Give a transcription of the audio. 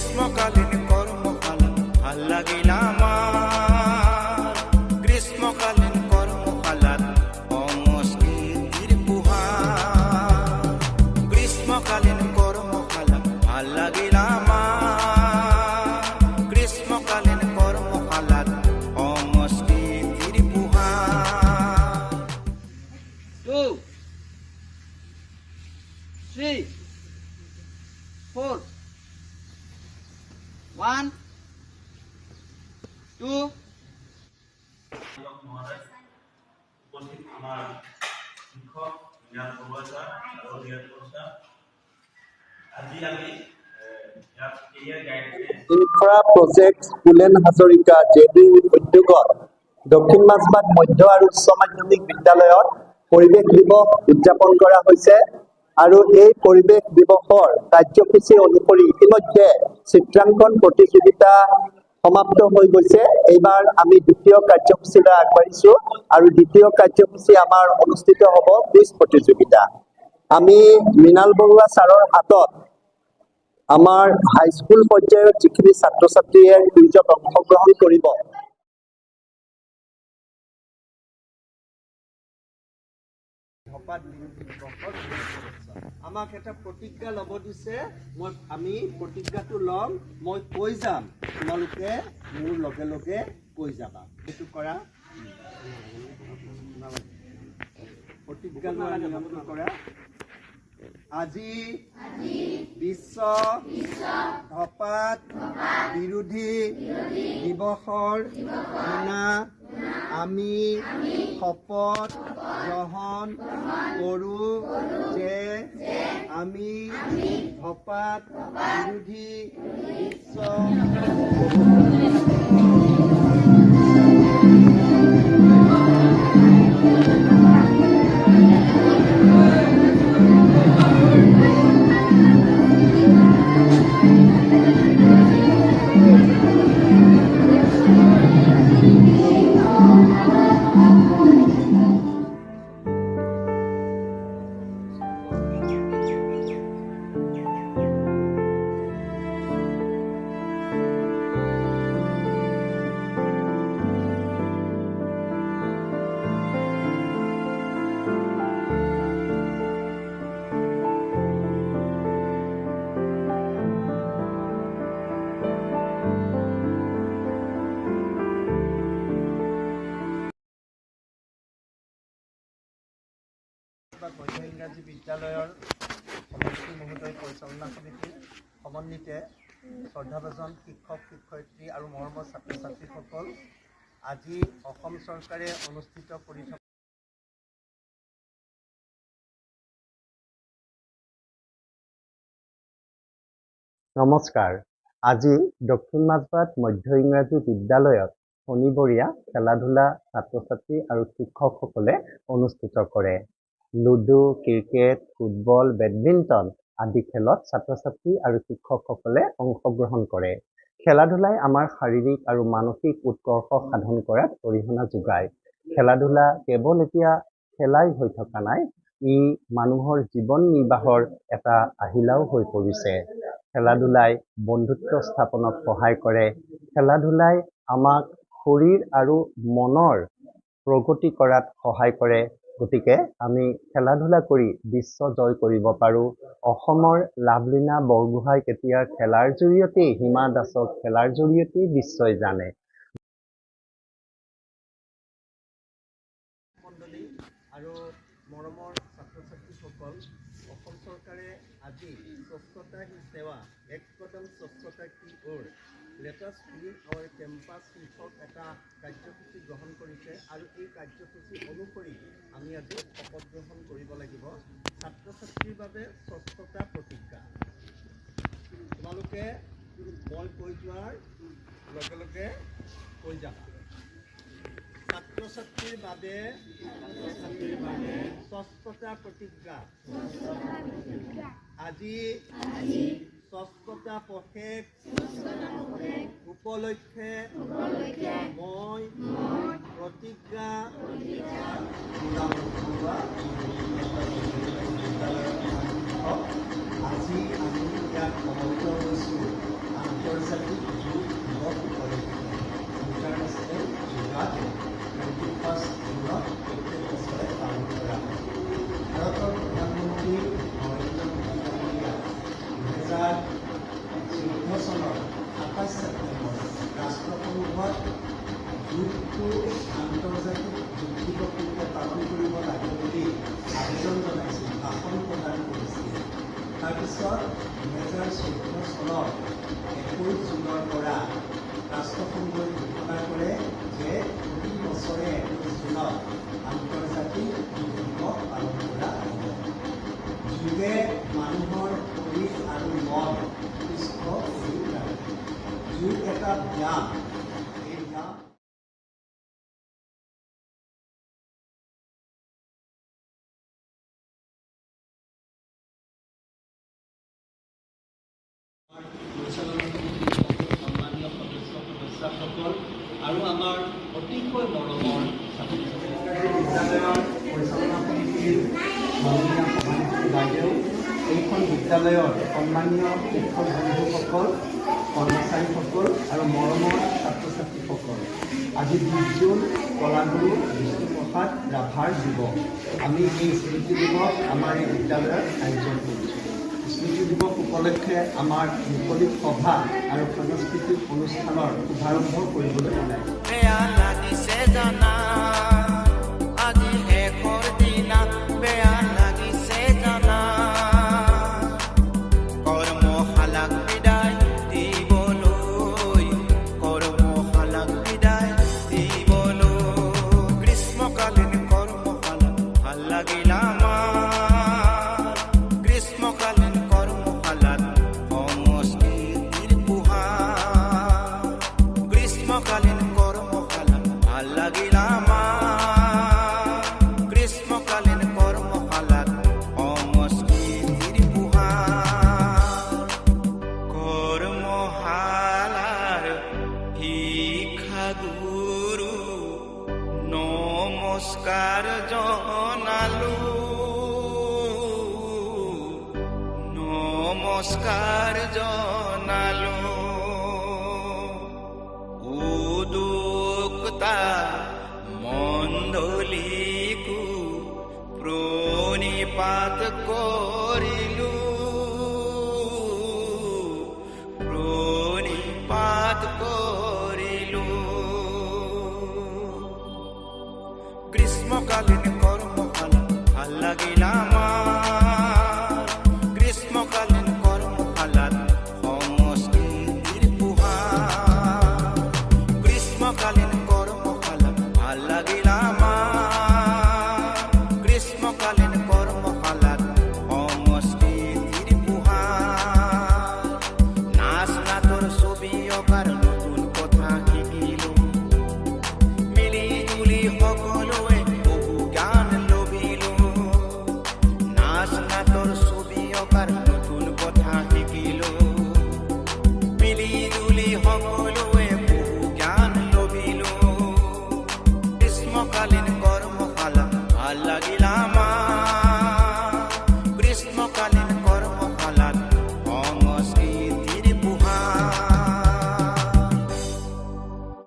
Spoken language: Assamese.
গ্রীষ্মকালীন কর্মশালা ভাল লাগিল আমার গ্রীষ্মকালীন কর্মশালাত সংস্কৃতির পোহার গ্রীষ্মকালীন কর্মশালা ভাল লাগিল আমার গ্রীষ্মকালীন কর্মশালাত সংস্কৃতির পোহার 2 3 4 1 2 উপস্থিত আমার শিক্ষক জ্ঞান প্রবচা আৰু জ্ঞান প্ৰচাৰ আজি আমি ইয়াত career guidance infra project Kulen Hazarika JB উদ্যোগত দক্ষিণ মাজবাট মধ্য আৰু উচ্চ মাধ্যমিক বিদ্যালয়ত পৰিৱেশ দিৱস উদযাপন কৰা হৈছে আৰু এই পৰিৱেশ দিৱসৰ কাৰ্যসূচী অনুসৰি ইতিমধ্যে চিত্ৰাংকন প্ৰতিযোগিতা সমাপ্ত হৈ গৈছে। এইবাৰ আমি দ্বিতীয় কাৰ্যসূচীলৈ আগবাঢ়িছো আৰু দ্বিতীয় কাৰ্যসূচী আমাৰ অনুষ্ঠিত হ'ব কুইজ প্ৰতিযোগিতা। আমি মৃণাল বৰুৱা ছাৰৰ হাতত আমাৰ হাইস্কুল পৰ্যায়ৰ যিখিনি ছাত্ৰ ছাত্ৰীয়ে কুইজত অংশগ্ৰহণ কৰিব আমাক এটা প্ৰতিজ্ঞা ল'ব দিছে। আমি প্ৰতিজ্ঞাটো ল'ম, মই কৈ যাম, তোমালোকে মোৰ লগে লগে কৈ যাবা। সেইটো কৰা প্ৰতিজ্ঞা লোৱা নিয়মটো কৰা। আজি বিশ্ব ধঁপাত বিৰোধী দিৱসৰ দিনা আমি শপত গ্ৰহণ কৰোঁ যে আমি ধঁপাত বিৰোধী বিশ্ব মধ্য ইংৰাজী বিদ্যালয়ৰ সভাপতি মহোদয় পৰিচালনা সমিতিৰ সমন্বিতে শ্ৰদ্ধাভাজন শিক্ষক শিক্ষয়িত্ৰী আৰু মৰমৰ ছাত্ৰ ছাত্ৰীসকল, আজি অসম চৰকাৰে অনুষ্ঠিত কৰি থকা নমস্কাৰ। আজি দক্ষিণ মাজবাট মধ্য ইংৰাজী বিদ্যালয়ত শনিবৰীয়া খেলা ধূলা ছাত্ৰ ছাত্ৰী আৰু শিক্ষকসকলে অনুষ্ঠিত কৰে। লুডু, ক্ৰিকেট, ফুটবল, বেডমিণ্টন আদি খেলত ছাত্ৰ ছাত্ৰী আৰু শিক্ষকসকলে অংশগ্ৰহণ কৰে। খেলা ধূলাই আমাৰ শাৰীৰিক আৰু মানসিক উৎকৰ্ষ সাধন কৰাত অৰিহণা যোগায়। খেলা ধূলা কেৱল এতিয়া খেলাই হৈ থকা নাই, ই মানুহৰ জীৱন নিৰ্বাহৰ এটা আহিলাও হৈ পৰিছে। খেলা ধূলাই বন্ধুত্ব স্থাপনত সহায় কৰে। খেলা ধূলাই আমাক শৰীৰ আৰু মনৰ প্ৰগতি কৰাত সহায় কৰে। গতিকে আমি খেলা ধূলা কৰি বিশ্ব জয় কৰিব পাৰোঁ। অসমৰ লাভলীনা বৰগোহাঁই কেতিয়াৰ খেলাৰ জৰিয়তেই, হিমা দাসক খেলাৰ জৰিয়তেই বিশ্বই জানে। মণ্ডলী আৰু মৰমৰ ছাত্ৰ ছাত্ৰীসকল, অসম চৰকাৰে আজি স্বচ্ছতা হি সেৱা, এক কদম স্বচ্ছতা কি ওৰ, let us clean hour campus শীৰ্ষক এটা কাৰ্যসূচী গ্ৰহণ কৰিছে আৰু এই কাৰ্যসূচী অনুসৰি আমি আজি শপত গ্ৰহণ কৰিব লাগিব। ছাত্ৰ ছাত্ৰীৰ বাবে স্বচ্ছতা প্ৰতিজ্ঞা। তোমালোকে মই কৈ যোৱাৰ লগে লগে কৈ যাবা। ছাত্ৰ ছাত্ৰীৰ বাবে স্বচ্ছতা প্ৰতিজ্ঞা। আজি স্বচ্ছতা পষেক উপলক্ষে মই প্ৰতিজ্ঞা আজি আমি ইয়াত সমগ্ৰ হৈছোঁ। তাৰপিছত 2014 চনৰ 21 জুনৰ পৰা ৰাষ্ট্ৰসংঘই ঘোষণা কৰে যে প্ৰতি বছৰে 21 জুনত আন্তৰ্জাতিক যোগ দিৱস পালন কৰা হ'ব। যোগে মানুহৰ শৰীৰ আৰু মন সুস্থ কৰি ৰাখে। যোগ এটা ব্যায়াম। এই ব্যায়াম সন্মানীয় সদস্যসকল আৰু আমাৰ অতিকৈ মৰমৰ বিদ্যালয়ৰ পৰিচালনা সমিতিৰ মাননীয় সভানেত্ৰী বাইদেউ, এইখন বিদ্যালয়ৰ সন্মানীয় শিক্ষক বন্ধুসকল, কৰ্মচাৰীসকল আৰু মৰমৰ ছাত্ৰ ছাত্ৰীসকল, আজি 20 জুন কলাগুৰু বিষ্ণুপ্ৰসাদ ৰাভাৰ দিৱস। আমি এই স্মৃতি দিৱস আমাৰ এই বিদ্যালয়ত আয়োজন কৰিছোঁ। স্মৃতি দিৱস উপলক্ষে আমাৰ মুকলি সভা আৰু সাংস্কৃতিক অনুষ্ঠানৰ শুভাৰম্ভ কৰিবলৈ ওলাইছোঁ। বেয়া লাগিছে জানা আজি শেষৰ দিনা, বেয়া লাগিছে জানা কৰ্মশালাক বিদায় দিবলৈ, কৰ্মশালাক বিদায় দিবলৈ। গ্ৰীষ্মকালীন কৰ্মশালা ভাল লাগিল আমাৰ, গ্ৰীষ্মকালীন কৰ্মশালাত সংস্কৃতিৰ পোহাৰ। গ্ৰীষ্মকালীন কৰ্মশালা ভাল লাগিল আমাৰ, গ্ৰীষ্মকালীন কৰ্মশালাত সংস্কৃতিৰ পোহাৰ। কৰ্মশালাৰ শিক্ষাগুৰু নমস্কাৰ জনালো, নমস্কাৰ জনালো। উদ্যোক্তা মণ্ডলীকো প্ৰণিপাত কৰিলো, প্ৰণিপাত